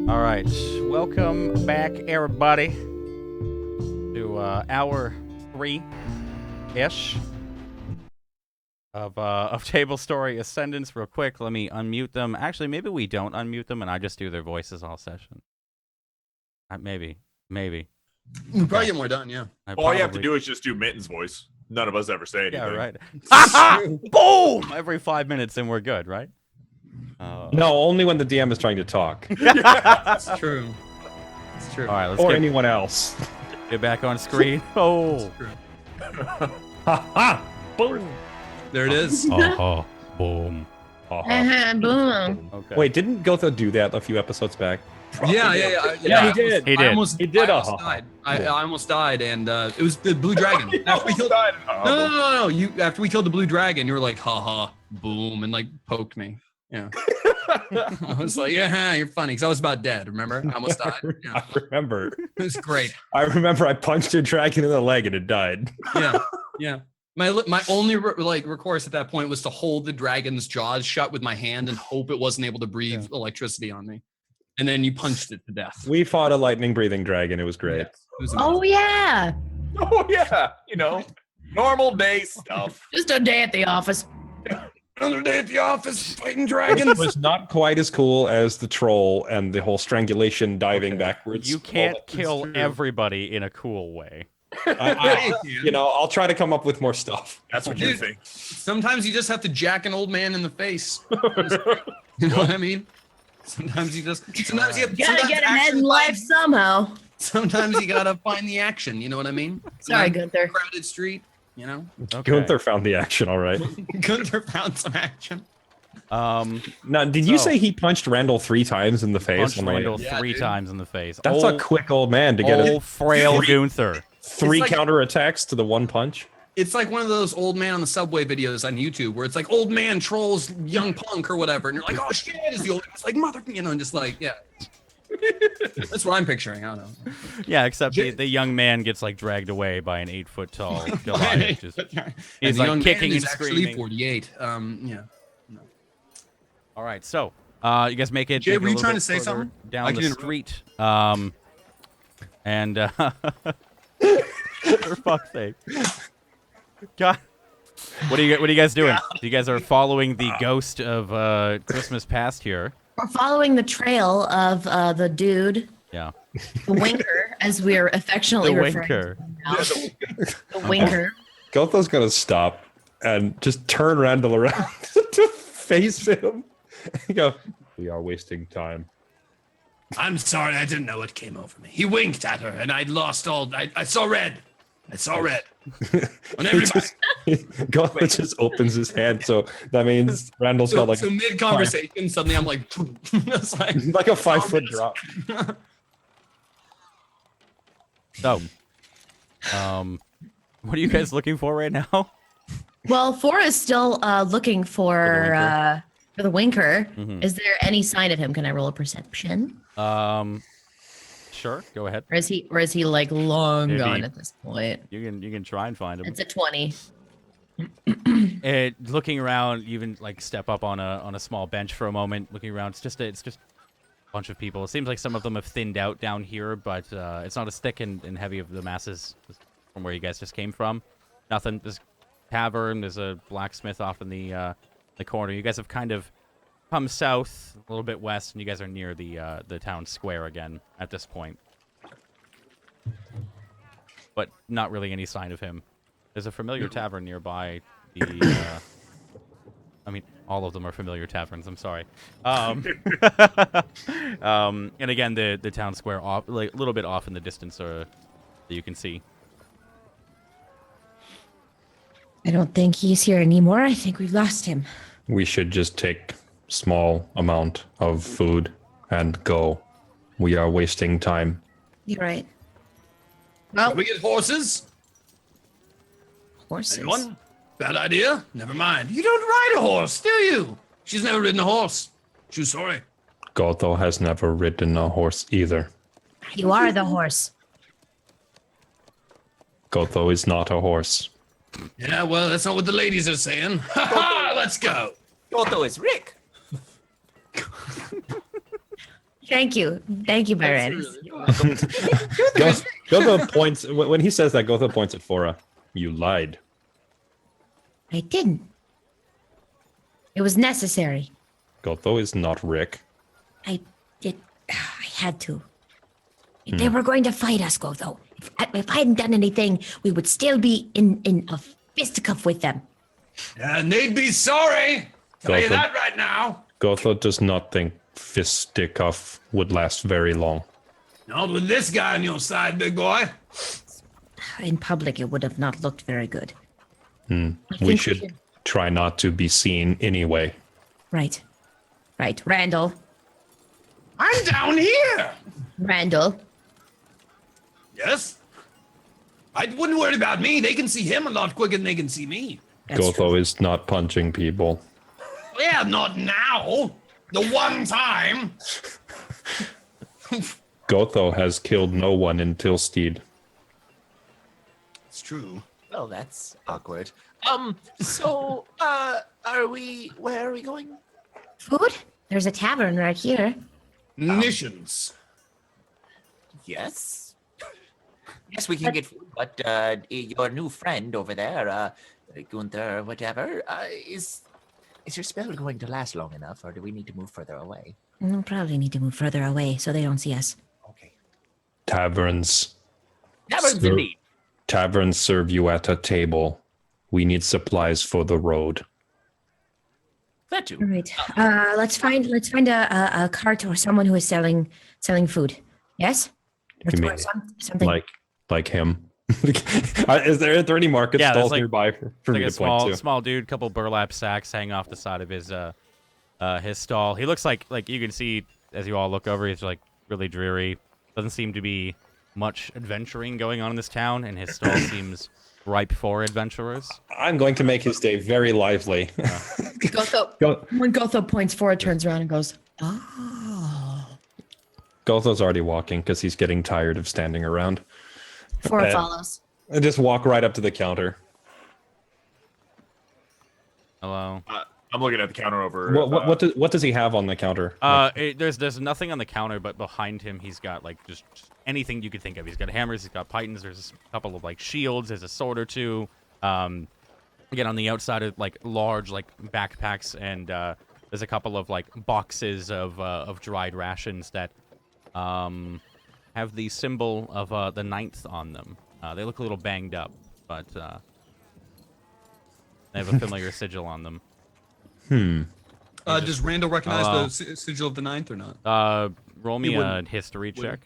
All right, welcome back, everybody, to hour 3-ish of TableStory Ascendance. Real quick, let me unmute them. Actually, maybe we don't unmute them, and I just do their voices all session. Maybe. You probably get more done, yeah. All you have to do is just do Mitten's voice. None of us ever say anything. Yeah, right. Ha! Boom! Every 5 minutes, and we're good, right? No, only when the DM is trying to talk. It's true. It's true. All right, let's Or get, anyone else. get back on screen. Oh. Ha ha! Boom! There it is. Uh-huh. Boom. Boom. Okay. Wait, didn't Gotha do that a few episodes back? Yeah, he did. He did. I almost Uh-huh. died. I almost died, and it was the blue dragon. After we killed, Uh-huh. no. You after we killed the blue dragon, you were like, haha, boom, and like poked me. Yeah. I was like, yeah, you're funny, because I was about dead. Remember? I almost died. Yeah. I remember. It was great. I remember I punched a dragon in the leg and it died. Yeah. My only recourse at that point was to hold the dragon's jaws shut with my hand and hope it wasn't able to breathe electricity on me. And then you punched it to death. We fought a lightning-breathing dragon. It was great. Yeah, it was Oh yeah, Oh yeah, normal day stuff. just a day at the office. Another day at the office fighting It dragons. was not quite as cool as the troll and the whole strangulation diving backwards. You can't All that- kill true. everybody in a cool way. I'll try to come up with more stuff. That's what you think. Sometimes you just have to jack an old man in the face. You know what I mean? Sometimes you just sometimes you have, You gotta sometimes get ahead action in life finds- somehow. Sometimes you gotta find the action. You know what I mean? Sorry, Sometimes Gunther. crowded street. You know, Okay. Gunther found the action, all right. Gunther found some action. Now, did you So- say he punched Randall 3 times in the face? Punched on the way? Randall Yeah, 3 dude. times in the face. That's a quick old man to get old frail Gunther. 3 It's like- counterattacks to the 1 punch. It's like one of those old man on the subway videos on YouTube where it's like old man trolls young punk or whatever, and you're like, oh shit, is the old? It's like mother, and just like yeah. That's what I'm picturing. I don't know. Yeah, except the young man gets like dragged away by an 8-foot tall Goliath. Just, And he's the like young kicking man and is actually screaming. 48. Yeah. All right, so you guys make it. Jay, make it were a you little trying bit to say further something? I down can the interrupt. street? And for fuck's sake, God, what are you guys doing? You guys are following the ghost of Christmas past here. We're following the trail of the dude, Yeah, the Winker, as we are affectionately the referring Winker. to him now. The Winker. Gotha's gonna stop and just turn Randall around to face him. And go, we are wasting time. I'm sorry, I didn't know what came over me. He winked at her, and I lost all. I saw red. I saw red. On everybody. Gotha just opens his hand, so that means Randall's got like So mid conversation, suddenly I'm like, it's like a 5-foot drop. So, what are you guys looking for right now? Well, Fora is still looking for the Winker. Mhm. Is there any sign of him? Can I roll a perception? Sure, go ahead. Or is he like long Maybe. gone at this point? You can try and find him. It's a 20. Looking around, you even like step up on a small bench for a moment. Looking around, it's just a bunch of people. It seems like some of them have thinned out down here, but it's not as thick and heavy of the masses from where you guys just came from. Nothing. There's a tavern. There's a blacksmith off in the corner. You guys have kind of come south a little bit west, and you guys are near the town square again at this point. But not really any sign of him. There's a familiar tavern nearby. I mean, all of them are familiar taverns. I'm sorry. And again, the town square off, like a little bit off in the distance, that you can see. I don't think he's here anymore. I think we've lost him. We should just take small amount of food and go. We are wasting time. You're right. Well, we get horses. Horses. Anyone? Bad idea? Never mind. You don't ride a horse, do you? She's never ridden a horse. True story. Gotha has never ridden a horse either. You are the horse. Gotha is not a horse. Yeah, well, that's not what the ladies are saying. Ha ha! Let's go. Otto is Rick. Thank you, Byron. Gotho points when he says that. Gotho points at Fora. You lied. I didn't. It was necessary. Gotho is not Rick. I had to. They were going to fight us, Gotho. If I hadn't done anything, we would still be in a fisticuff with them. And they'd be sorry. Tell you Gotham. that right now. Gotho does not think fisticuff would last very long. Not with this guy on your side, big boy. In public, it would have not looked very good. We think should try not to be seen anyway. Right. Randall. I'm down here. Randall. Yes. I wouldn't worry about me. They can see him a lot quicker than they can see me. That's Gotho true. is not punching people. Yeah, not now. The one time. Gotho has killed no one in Tilsteed. It's true. Well, that's awkward. So, where are we going? Food? There's a tavern right here. Missions. Yes. Yes, we can get food, but your new friend over there, Gunther, whatever, is your spell going to last long enough, or do we need to move further away? We'll probably need to move further away so they don't see us. Okay. Taverns. Taverns Sir. indeed. Taverns serve you at a table. We need supplies for the road. That too. All right. Let's find a cart or someone who is selling food. Yes. Or You mean something. like him? Is there any market Yeah, there's stalls like- nearby for It's me like a to point to? small dude, couple burlap sacks hanging off the side of his stall. He looks like you can see as you all look over, he's like really dreary. Doesn't seem to be much adventuring going on in this town, and his stall seems ripe for adventurers. I'm going to make his day very lively. When Gotho points forward, turns around and goes, "Oh." Gotho's already walking because he's getting tired of standing around. Fora follows. And just walk right up to the counter. Hello. I'm looking at the counter over. What does he have on the counter? There's nothing on the counter, but behind him he's got like just anything you could think of. He's got hammers, he's got pythons, there's a couple of like shields, there's a sword or two. Again, on the outside of like large like backpacks, and there's a couple of like boxes of dried rations that have the symbol of the 9th on them. They look a little banged up, but they have a familiar sigil on them. Does Randall recognize Hello. the sigil of the 9th or not? Roll me He a wouldn't- history check.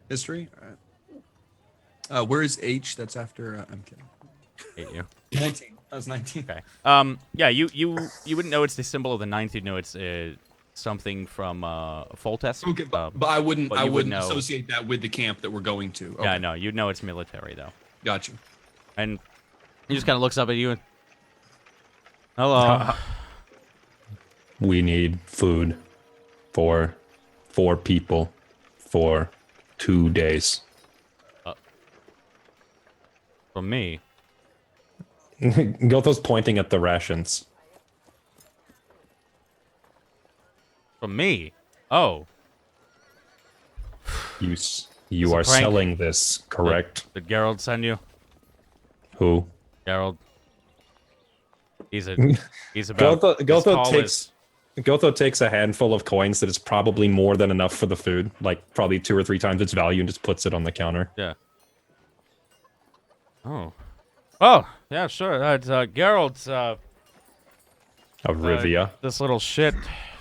History? All right. Where is H? That's after. I'm kidding. Hate you. 19. That was 19. Okay. Yeah, you wouldn't know it's the symbol of the 9th. You'd know it's something from Foltest. Okay, but I wouldn't. but I you would wouldn't know. associate that with the camp that we're going to. Okay. Yeah, no, you'd know it's military though. Got you. And he just kind of looks up at you and, hello. We need food for 4 people for 2 days. From me. Gotho's pointing at the rations. From me. Oh, You It's are a prank. selling this, correct? did Gerald send you? Who? Gerald. He's about Gotho, as Gotho tall takes Gotho takes a handful of coins that is probably more than enough for the food, like probably 2 or 3 times its value, and just puts it on the counter. Yeah. Oh, yeah, sure. It's Gerald's. Of Rivia. This little shit.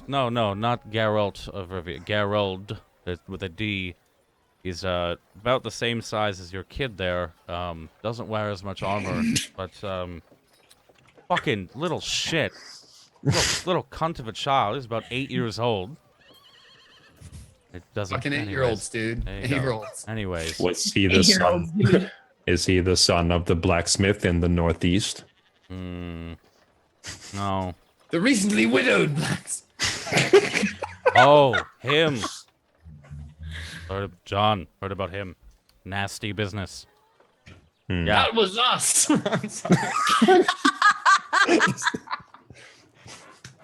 No, not Geralt of Rivia. Gerald with a D. He's about the same size as your kid there. Doesn't wear as much armor, but fucking little shit. Little cunt of a child. He's about 8 years old. It doesn't. Fucking anyways. 8-year-olds, dude. There you go. 8-year-olds. Anyways, Was he the son? Is he the son of the blacksmith in the Northeast? no. The recently widowed blacks. Oh, him. John, heard about him. Nasty business. Yeah. That was us. I'm sorry.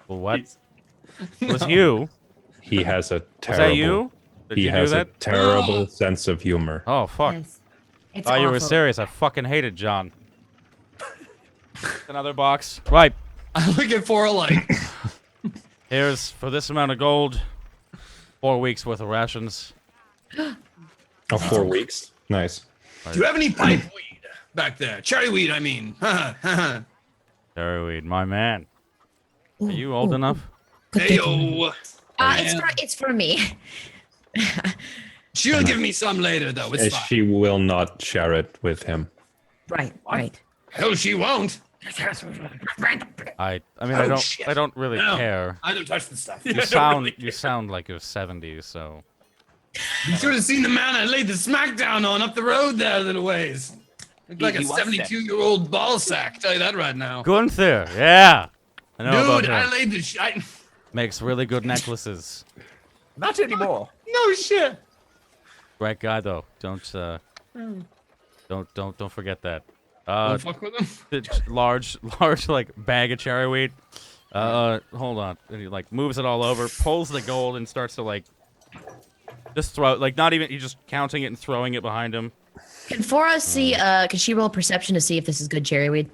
Well, what? It was you? He has a Was terrible. that you? Did He you do has a that? terrible sense of humor. Oh fuck! Yes. It's Thought you were awful. serious. I fucking hated John. Another box. Right. I look at 4 alike. Here's for this amount of gold. 4 weeks worth of rations. Oh, 4 weeks. Nice. Do you have any pipe weed back there? Cherry weed, I mean. Cherryweed, my man. Are Ooh, you old ooh, enough? good Hey thinking. yo. It's for me. She'll give me some later though. It's fine. She will not share it with him. Right. Right. Hell, she won't. I mean, Oh, shit. I don't really No. care. I don't touch the stuff. You sound like you're 70s, so. You should have seen the man I laid the smackdown on up the road there a little ways. Looked like a He was 72-year-old ball sack. Tell you that right now. Gunther, yeah. I know Dude, about I him. laid the Makes really good necklaces. Not anymore. No shit. Great guy though. Don't forget that. Don't fuck with him. The large like bag of cherryweed. Hold on. And he like moves it all over, pulls the gold, and starts to like just throw like not even he's just counting it and throwing it behind him. Can Fora see? Can she roll perception to see if this is good cherryweed,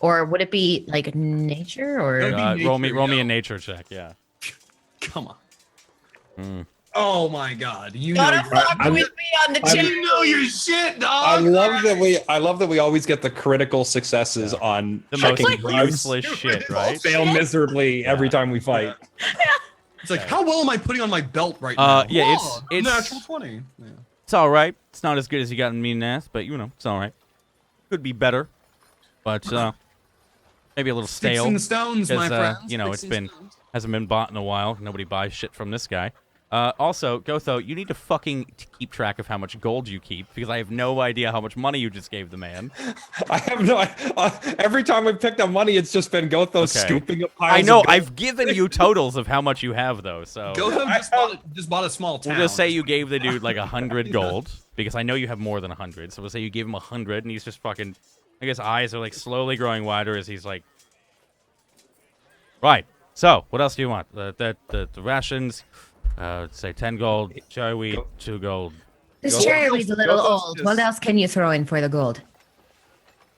or would it be like nature or? That'd be Roll nature, me yo. a nature check. Yeah. Come on. Mm. Oh my god. You know Gotta your, fuck with me on the you know your shit, I dog. love that we always get the critical successes on The checking most drugs. useless shit, right? Fail miserably every time we fight. It's like, how well am I putting on my belt right now? yeah, Whoa, it's- natural 20. Yeah. It's all right. It's not as good as you got in Mean Ass, but you know, it's all right. Could be better, but maybe a little Sticks stale. and stones, my 'cause, friends. you know, Sticks it's and been stones. hasn't been bought in a while. Nobody buys shit from this guy. Also, Gotho, you need to fucking keep track of how much gold you keep because I have no idea how much money you just gave the man. I have no. Every time we picked up money, it's just been Gotho Okay. scooping up piles. I know. Of gold. I've given you totals of how much you have though, so Gotho just bought a small town. we'll just say you gave the dude like 100 gold because I know you have more than 100. So we'll say you gave him 100, and he's just fucking. I guess eyes are like slowly growing wider as he's like. Right. So what else do you want? The rations. Say 10 gold. Cherryweed, 2 gold. This Go- cherryweed's a little go- old. What else can you throw in for the gold?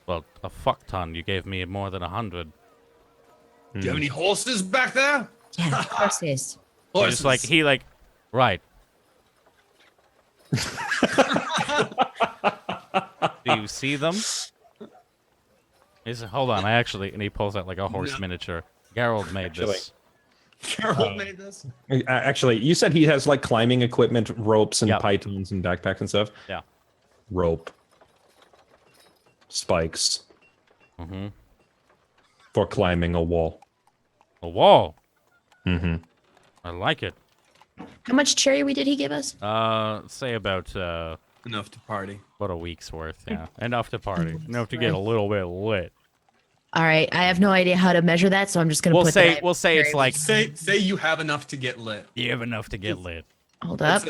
Well, a fuck ton. You gave me more than 100. Do you have any horses back there? Yeah, of course it is. Horses. It's like he like. Right. Do you see them? Hold on, I actually, and he pulls out like a horse No. miniature. Gerald made this. Carol made this. Actually, you said he has like climbing equipment, ropes, and Yep. pythons and backpacks and stuff. Yeah. Rope, spikes Mm-hmm. for climbing a wall. A wall. Mm-hmm. I like it. How much cherryweed did he give us? Say about Enough to party. a week's worth. Yeah, enough to party, enough to get a little bit lit. All right, I have no idea how to measure that, so I'm just gonna We'll put say that. it's like Say you have enough to get lit. you have enough to get lit. Hold up.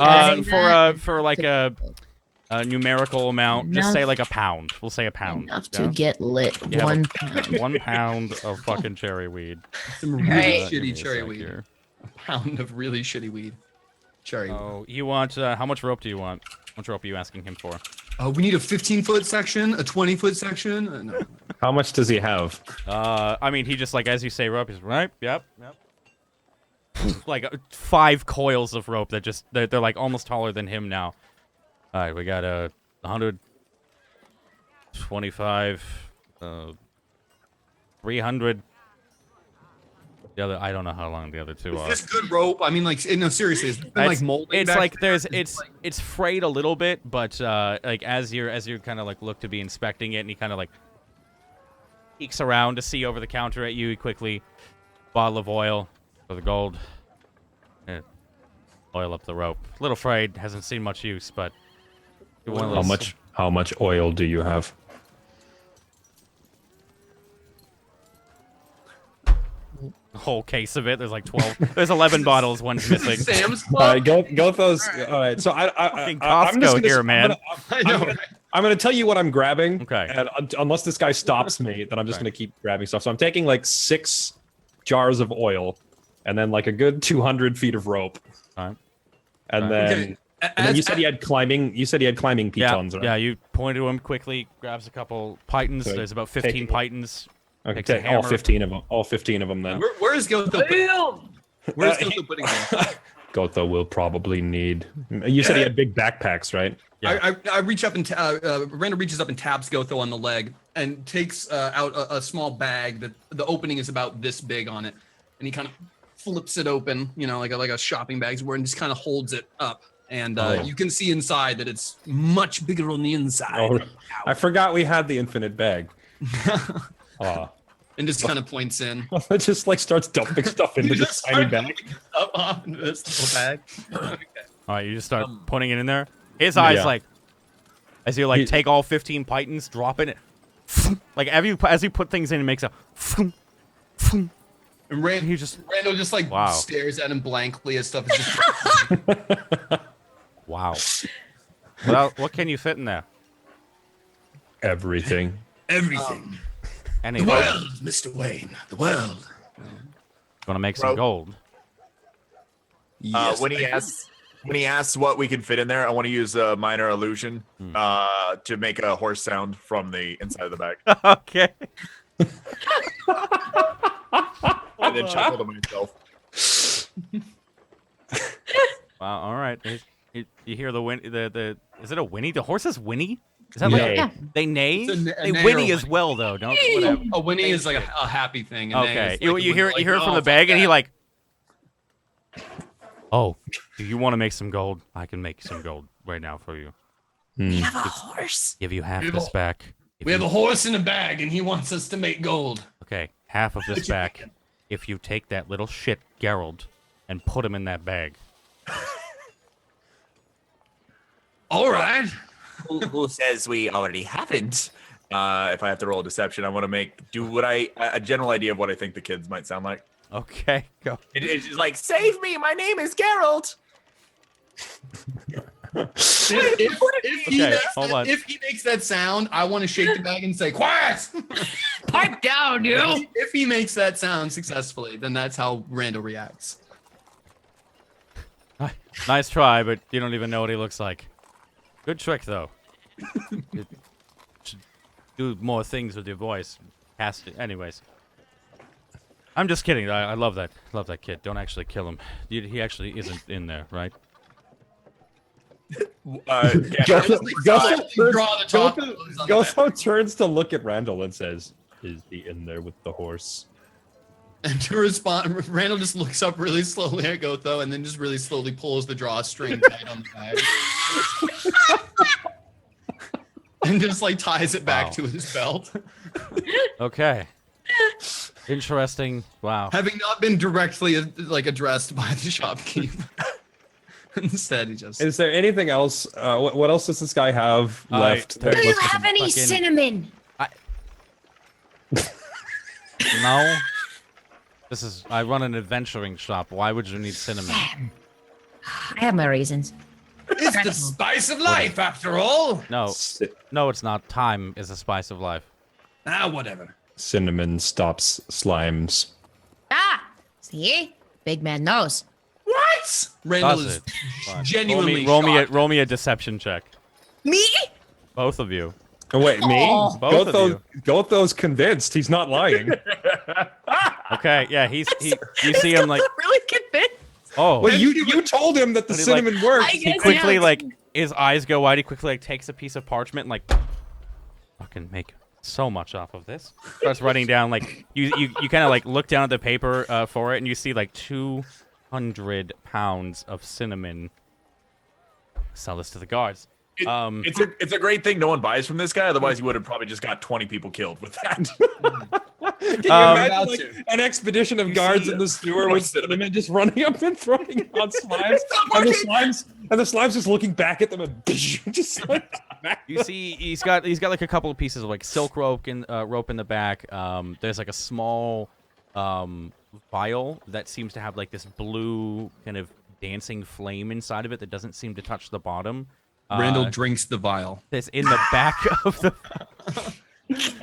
For like a numerical amount, just say like a pound. We'll say a pound. enough yeah? to get lit. You have 1 pound. 1 pound of fucking cherry weed. Some really Right. Give me a shitty cherry sec weed. here. A pound of really shitty weed. Cherry weed. Oh, you want how much rope do you want? How much rope are you asking him for? We need a 15-foot section, a 20-foot section. No. How much does he have? I mean, he just like as you say rope, he's right. Yep. Like 5 coils of rope that just they're like almost taller than him now. All right, we got 125, 300. The other, I don't know how long the other two Is are. this good rope? I mean, like, no, seriously, it's been like molding. It's back like there? there's it's frayed a little bit, but like as you kind of like look to be inspecting it, and he kind of like peeks around to see over the counter at you. He quickly bottle of oil for the gold. Yeah. Oil up the rope. A little frayed, hasn't seen much use, but one of How those- How much oil do you have? a whole case of it. There's like 12. There's 11 bottles. One's missing. Sam's All Club. right, go with those. All right, so Fucking I'm just Costco gonna, here, man. I know. I'm gonna tell you what I'm grabbing. Okay. And unless this guy stops me, then I'm just gonna keep grabbing stuff. So I'm taking like 6 jars of oil, and then like a good 200 feet of rope. All right. And Right. then, Okay. and then you said he had climbing. You said he had climbing pitons, Yeah, right? yeah. You point to him quickly, grabs a couple pythons. So There's about 15 taking- pythons. Okay, Takes a take all hammer. 15 of them. All 15 of them then. Where is Gotho? Where's Gotho putting them? Gotho will probably need. You said he had big backpacks, right? Yeah. I reach up and Randall reaches up and taps Gotho on the leg and takes out a small bag that the opening is about this big on it, and he kind of flips it open, you know, like a shopping bag's where, and just kind of holds it up, and you can see inside that it's much bigger on the inside. Oh, I forgot we had the infinite bag. And just kind of points in. It just like starts dumping stuff into this tiny bag. Up off into this little bag. Okay. All right, you just start putting it in there. His eyes Yeah. like, as you like take all 15 pythons, drop it, like as you put things in, it makes a. And He just Randall just like Wow. stares at him blankly as stuff is just. wow. What can you fit in there? Everything. Everything. Anything. The world, Mr. Wayne. The world. Want to make some Bro. gold? Yes, When he asks what we can fit in there, I want to use a minor illusion to make a horse sound from the inside of the bag, Okay. and then chuckle to myself. Wow. All right. You hear the whin? The is it a whinny? The horses whinny? Is that like Neigh. Yeah. they neigh? It's a They neigh or whinny a as whinny. well, though. Don't. Whatever. A whinny is like a happy thing. And Okay. then You hear it from oh, the bag, fuck and he that. like. Oh, do you want to make some gold? I can make some gold right now for you. We have a horse. Give you half We have this a- back. If We have you- a horse in a bag, and he wants us to make gold. Okay, half of this back. If you take that little shit Gerald and put him in that bag. All right. Who says we already haven't? If I have to roll a deception, I want to do a general idea of what I think the kids might sound like. Okay, go. It's just like, save me! My name is Geralt. Hold on. If he makes that sound, I want to shake the bag and say, "Quiet!" Pipe down, you. If he makes that sound successfully, then that's how Randall reacts. Nice try, but you don't even know what he looks like. Good trick, though. You should do more things with your voice. Cast it. Anyways. I'm just kidding. I love that. Love that kid. Don't actually kill him. He actually isn't in there, right? Gotho turns to look at Randall and says, "Is he in there with the horse?" And to respond, Randall just looks up really slowly at Gotho and then just really slowly pulls the drawstring tight on the bag. And just like ties it back Wow. to his belt. Okay. Interesting. Wow. Having not been directly like addressed by the shopkeep. Instead, he just. Is there anything else? What else does this guy have left? there- Do you Listen, have any fucking- cinnamon? No. I run an adventuring shop. Why would you need cinnamon? I have my reasons. It's the spice of life, after all. No. No, it's not. Time is a spice of life. Ah, whatever. Cinnamon stops slimes. Ah, see, big man knows. What? Randall Does is it? Fine. genuinely Roll me a deception check. Me? Both of you. Oh wait, me? Oh. Both of you. Gotho's convinced. He's not lying. Okay, yeah, you see him like, really convinced. oh. Well, you told him that the But he, like- cinnamon works. I He guess, quickly yeah. like his eyes go wide. He quickly like takes a piece of parchment and like fucking make so much off of this. Starts writing down like you kind of like look down at the paper for it and you see like 200 pounds of cinnamon. Sell this to the guards. It's a great thing no one buys from this guy. Otherwise, you would have probably just got 20 people killed with that. Can you about imagine like, an expedition of guards in the sewer with cinnamon just running up and throwing it on slimes, and the slimes just looking back at them and just like. You see, he's got like a couple of pieces of like silk rope in the back. There's like a small vial that seems to have like this blue kind of dancing flame inside of it that doesn't seem to touch the bottom. Randall drinks the vial. That's in the back of the.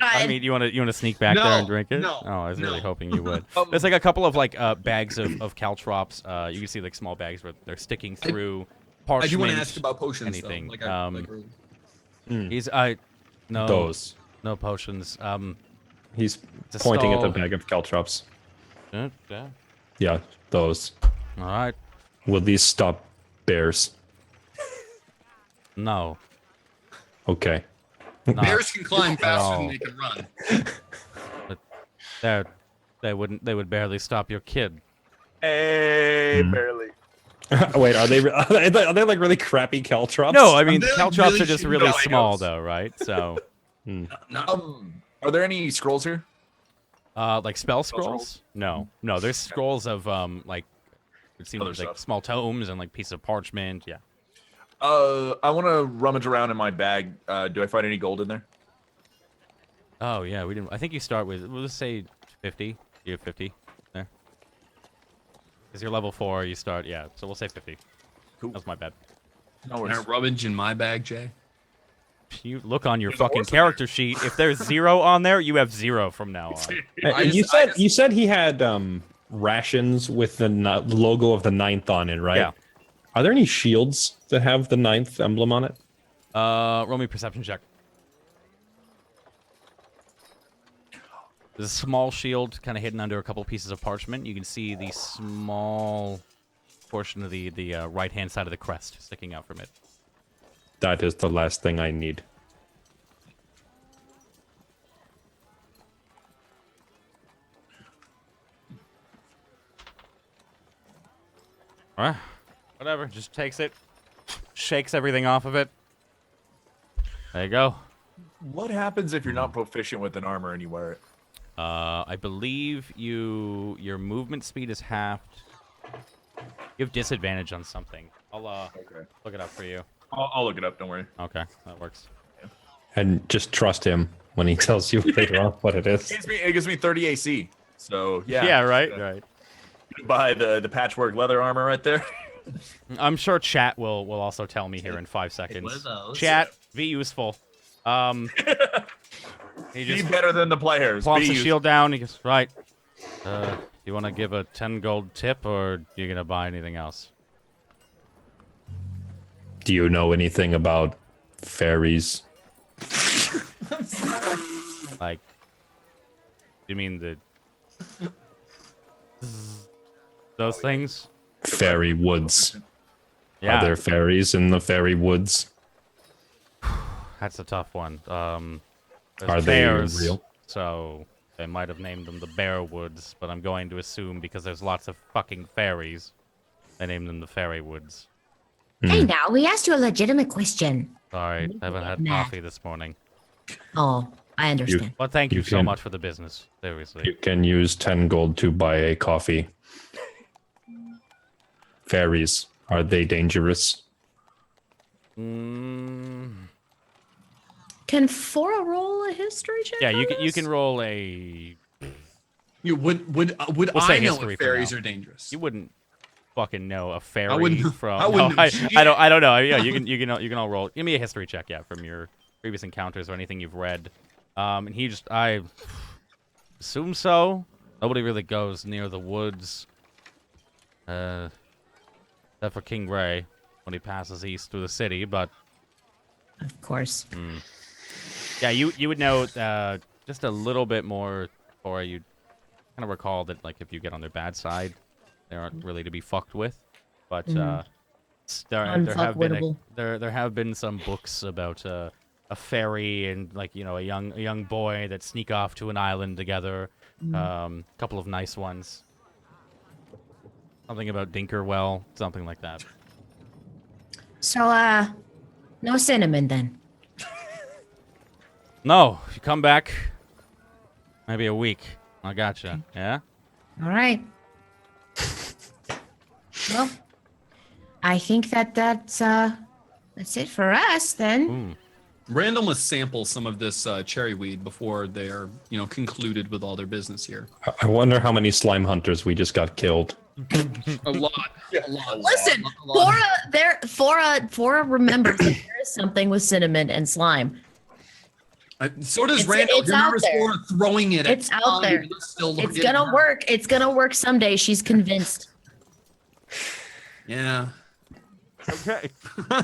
I mean, you want to sneak back there and drink it? No, Oh, I was really no. hoping you would. There's like a couple of like bags of caltrops. You can see like small bags where they're sticking through I parchment. do want to ask about potions. anything. Though, like He's no Those. no potions. He's It's a pointing at the stall. bag of caltrops. Yeah. Yeah, those. All right. Will these stop bears? No. Okay. not bears can climb at faster than all. they can run. But they would barely stop your kid. Hey, barely. Wait, are they like really crappy caltrops? No, I mean They're, like, caltrops really are just shitty really Legos. small though, right? So Are there any scrolls here? like spell scrolls? scrolls? No. There's scrolls of like it seems Other like stuff. small tomes and like pieces of parchment. Yeah. I want to rummage around in my bag. Do I find any gold in there? Oh yeah, we didn't. I think you start with we'll just say 50. You have 50 there. Because you're level 4, you start so we'll say 50. Cool. That's my bad. No Can I worries. rummage in my bag, Jay? You look on your There's a fucking horse in character sheet. If there's 0 on there, you have 0 from now on. You said he had rations with the logo of the 9th on it, right? Yeah. Are there any shields that have the 9th emblem on it? Roll me a perception check. There's a small shield kind of hidden under a couple pieces of parchment. You can see the small portion of the right-hand side of the crest sticking out from it. That is the last thing I need. Alright. Whatever. Just takes it, shakes everything off of it. There you go. What happens if you're not proficient with an armor and you wear it? I believe your movement speed is halved. You have disadvantage on something. I'll Okay. look it up for you. I'll look it up. Don't worry. Okay, that works. And just trust him when he tells you later on what it is. It gives me 30 AC. So yeah. Yeah, right. Buy the patchwork leather armor right there. I'm sure chat will also tell me here in 5 one of seconds. those. Chat, be useful. He Be just better than the players. plumps Be the useful. shield down. He goes, right. You want to give a 10 gold tip, or you gonna buy anything else? Do you know anything about fairies? Like, you mean those things? Fairy woods. Yeah, Are there fairies in the fairy woods? that's a tough one. There's Are they bears, real? So they might have named them the Bear Woods, but I'm going to assume because there's lots of fucking fairies, they named them the Fairy Woods. Hey, now we asked you a legitimate question. Sorry, I haven't had Mad. coffee this morning. Oh, I understand. But thank you, You so can- much for the business. Seriously. You can use 10 gold to buy a coffee. Fairies, are they dangerous? Mm, Can Fora roll a history check? yeah, on you this? can roll a. Would We'll I say know history if for fairies now. are dangerous? You wouldn't fucking know a fairy wouldn't- from. I wouldn't know I shit. don't know. Yeah, you can all roll. Give me a history check, from your previous encounters or anything you've read. And I assume so. Nobody really goes near the woods. Except for King Ray when he passes east through the city, but Of course. yeah, you would know just a little bit more, or you kind of recall that like if you get on their bad side, they aren't really to be fucked with. But there Unfuckwittable. have been some books about a fairy and like a young boy that sneak off to an island together. Couple of nice ones. Something about Dinkerwell, something like that. So, no cinnamon then. No, if you come back, maybe a week. I gotcha. Yeah. All right. Well, I think that's it for us then. Randall must sample some of this cherry weed before they're concluded with all their business here. I wonder how many slime hunters we just got killed. A lot. A lot. Listen, a lot. Fora remembers that there is something with cinnamon and slime. So does It's- Randall. it's Your out nervous there. for throwing it. It's at out you, there. but it's still It's getting gonna hurt. work. It's gonna work someday. She's convinced. Yeah. Okay.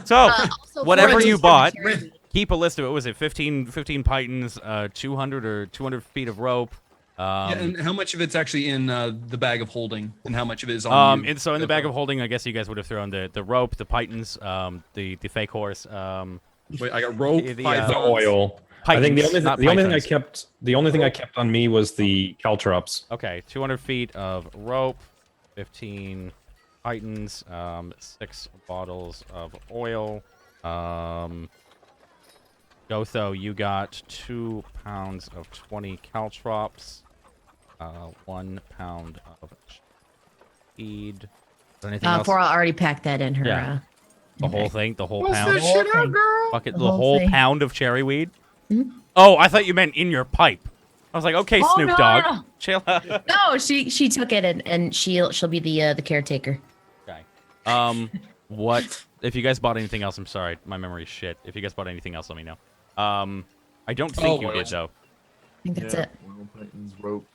So, Also, whatever Florence you is bought, vegetarian. keep a list of it. What was it 15 pythons, 200 feet of rope. Yeah, and how much of it's actually in the bag of holding, and how much of it is on you? And so in the bag of holding, I guess you guys would have thrown the rope, the pythons, the fake horse. Wait, I got rope, the, The pythons. oil. I think Pythons, not the only thing I pythons. kept on me was the caltrops. Okay, 200 feet of rope, 15 pythons, 6 bottles of oil. Gotho, you got 2 pounds of 20 caltrops, 1 pound of feed. Anything else? Flora already packed that in her. Yeah. The whole thing, the whole What's pound. this shit out, girl? Bucket, The the whole whole thing. pound of cherry weed. Mhm. Oh, I thought you meant in your pipe. I was like, okay, Oh, Snoop no, Dogg, no. chill. No, she took it and she'll be the caretaker. Okay. What if you guys bought anything else? I'm sorry, my memory's shit. If you guys bought anything else, let me know. I don't think you oil. did though. I think that's it. Oil, pythons, rope.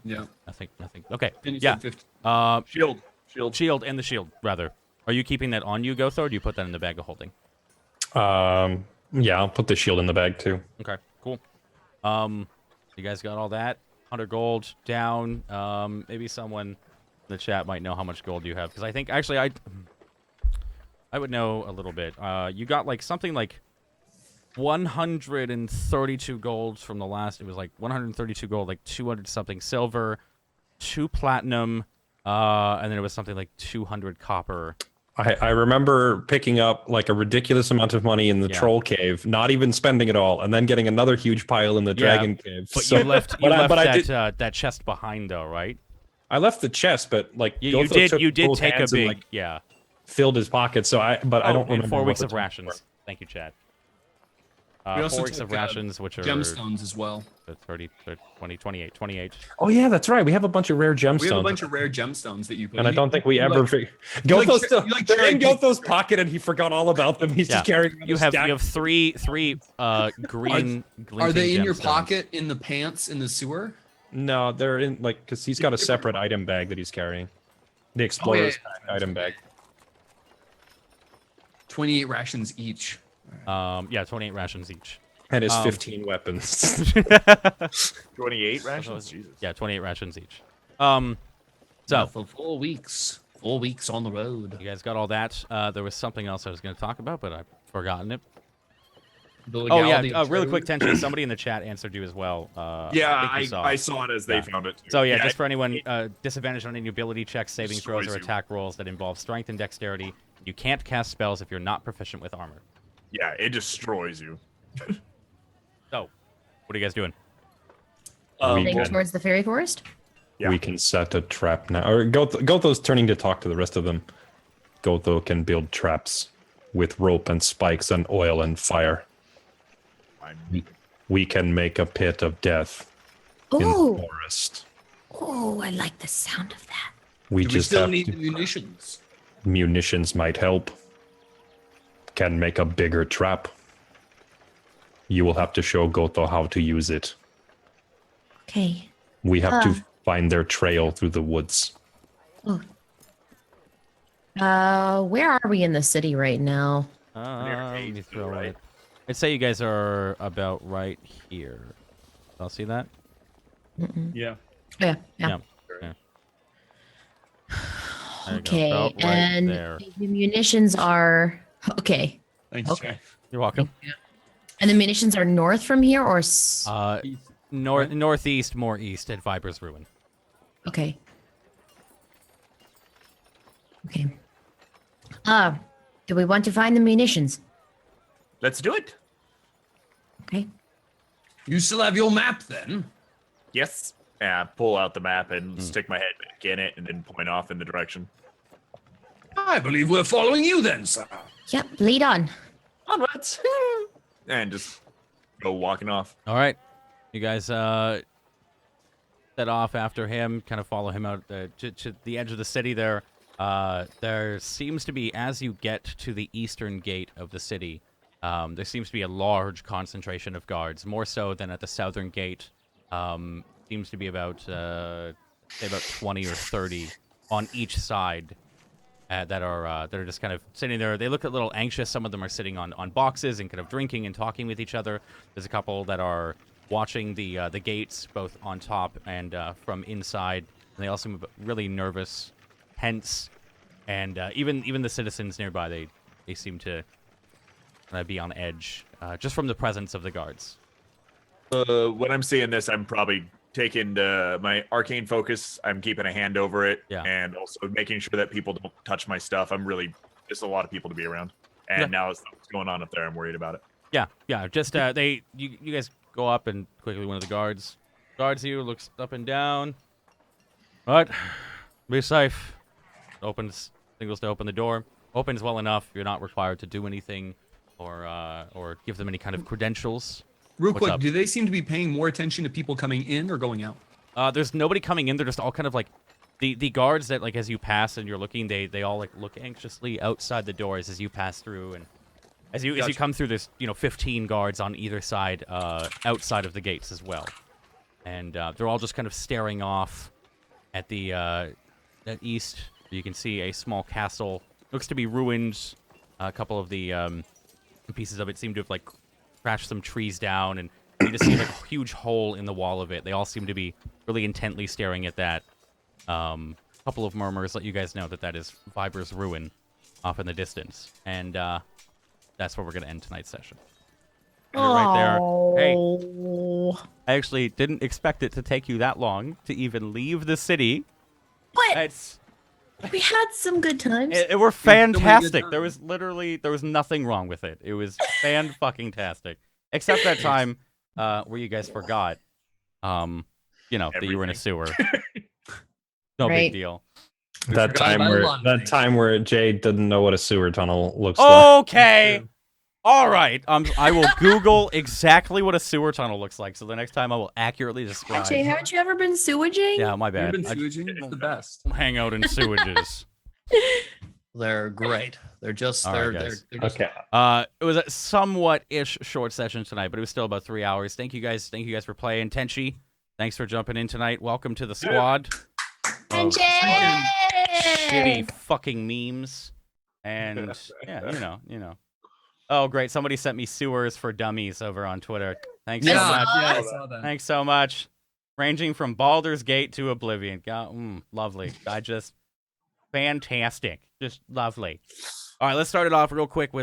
Yeah. Nothing. Nothing. Okay. And you Yeah. said 50. Shield. Shield and the shield rather. Are you keeping that on you, Gotho, or do you put that in the bag of holding? Yeah, I'll put the shield in the bag too. Okay. Cool. You guys got all that? 100 gold down. Maybe someone in the chat might know how much gold you have, because I think actually I would know a little bit. You got like something like 132 gold from the last. It was like 132 gold, like 200 something silver, 2 platinum, and then it was something like 200 copper. I remember picking up like a ridiculous amount of money in the Yeah. troll cave, not even spending it all, and then getting another huge pile in the Yeah, dragon cave. But So- you left but I that did- that chest behind though, right? I left the chest, but like You Gotho took did both take a hands and, big like, yeah. filled his pockets. So I don't and remember 4 what weeks the of total rations. were. Thank you, Chad. We also 4 weeks took, of rations, which are gemstones as well. 30, 20, 28. Oh yeah, that's right. We have a bunch of rare gemstones. We have a bunch of rare gemstones that you put. and I don't think we ever. Like, Gotho's like- still. you like they're in cherry- Gotho's pocket, and he forgot all about them. He's just carrying. You have three green. Are they glinting in your gemstones. pocket in the pants in the sewer? No, they're in like because he's got a separate item bag that he's carrying. The explorer's item bag. 28 rations each. Yeah, 28 rations each. And his 15 weapons. 28 rations? Jesus. Yeah, 28 rations each. So For 4 weeks. 4 weeks on the road. you guys got all that. There was something else I was going to talk about, but I've forgotten it. The Oh legality yeah, of really trade. quick tension. Somebody in the chat answered you as well. Yeah, think you saw. I saw it as they Yeah. found it. Too. So yeah, just for anyone disadvantaged on any ability checks, saving Destroys throws, or you. attack rolls that involve strength and dexterity, you can't cast spells if you're not proficient with armor. Yeah, it destroys you. So, what are you guys doing? Heading towards the fairy forest. Yeah. We can set a trap now. Or Gotho's turning to talk to the rest of them. Gotho can build traps with rope and spikes and oil and fire. Fine. We can make a pit of death in the Oh, forest. oh, I like the sound of that. We Do we just still have need to, the munitions? munitions might help. Can make a bigger trap. You will have to show Gotho how to use it. Okay. We have to find their trail through the woods. Where are we in the city right now? Let me eight, throw right? it. I'd say you guys are about right here. I'll see that. Yeah. Yeah, Yeah. yeah. Yeah. There you go, Okay, about right and there. the munitions are okay. Thanks, Okay. Jay. You're welcome. And the munitions are north from here, or Northeast, more east at Viper's Ruin. okay. Okay. Do we want to find the munitions? Let's do it. Okay. You still have your map then? Yes. Yeah, pull out the map and stick my head back in it and then point off in the direction. I believe we're following you then, sir. Yep. Lead on. Onwards. And just go walking off. All right, you guys set off after him. Kind of follow him out to the edge of the city. There seems to be, as you get to the eastern gate of the city, There seems to be a large concentration of guards, more so than at the southern gate. Seems to be about say about 20 or 30 on each side that are just kind of sitting there. They look a little anxious. Some of them are sitting on boxes and kind of drinking and talking with each other. There's a couple that are watching the gates, both on top and from inside. And they all seem really nervous, tense, and even the citizens nearby, they seem to be on edge just from the presence of the guards. When I'm seeing this, I'm probably taking my arcane focus. I'm keeping a hand over it, and also making sure that people don't touch my stuff. There's a lot of people to be around, and now what's going on up there, I'm worried about it. Yeah. Just you guys go up and quickly one of the guards you looks up and down. Right, be safe. Signals to open the door. Opens well enough. You're not required to do anything or give them any kind of credentials. Real What's quick, up? do they seem to be paying more attention to people coming in or going out? There's nobody coming in. They're just all kind of like the guards that, like, as you pass and you're looking, they all like look anxiously outside the doors as you pass through, and as you come through, there's 15 guards on either side outside of the gates as well, and they're all just kind of staring off at the at east. You can see a small castle. Looks to be ruined. A couple of the pieces of it seem to have like crashed some trees down, and you just see like a huge hole in the wall of it. They all seem to be really intently staring at that. Couple of murmurs let you guys know that is Viber's ruin off in the distance, and that's where we're gonna end tonight's session. And you're right there. Hey, I actually didn't expect it to take you that long to even leave the city. What? We had some good times. It were fantastic. There was nothing wrong with it. It was fan-fucking-tastic. Except that time where you guys forgot, that you were in a sewer. No big deal. That time where Jay didn't know what a sewer tunnel looks like. Okay. All right. I will Google exactly what a sewer tunnel looks like, so the next time I will accurately describe. Jay, haven't you ever been sewaging? Yeah, my bad. You've been sewaging? It's the best. Hang out in sewages. They're great. They're just All right, guys. they're just Okay. It was a somewhat-ish short session tonight, but it was still about 3 hours. Thank you guys for playing. Tenchi, thanks for jumping in tonight. Welcome to the squad. And Shitty fucking memes. And yeah, Oh, great. Somebody sent me sewers for dummies over on Twitter. Thanks so much. Yeah, I saw that. Thanks so much. Ranging from Baldur's Gate to Oblivion. God, lovely. Fantastic. Just lovely. All right, let's start it off real quick with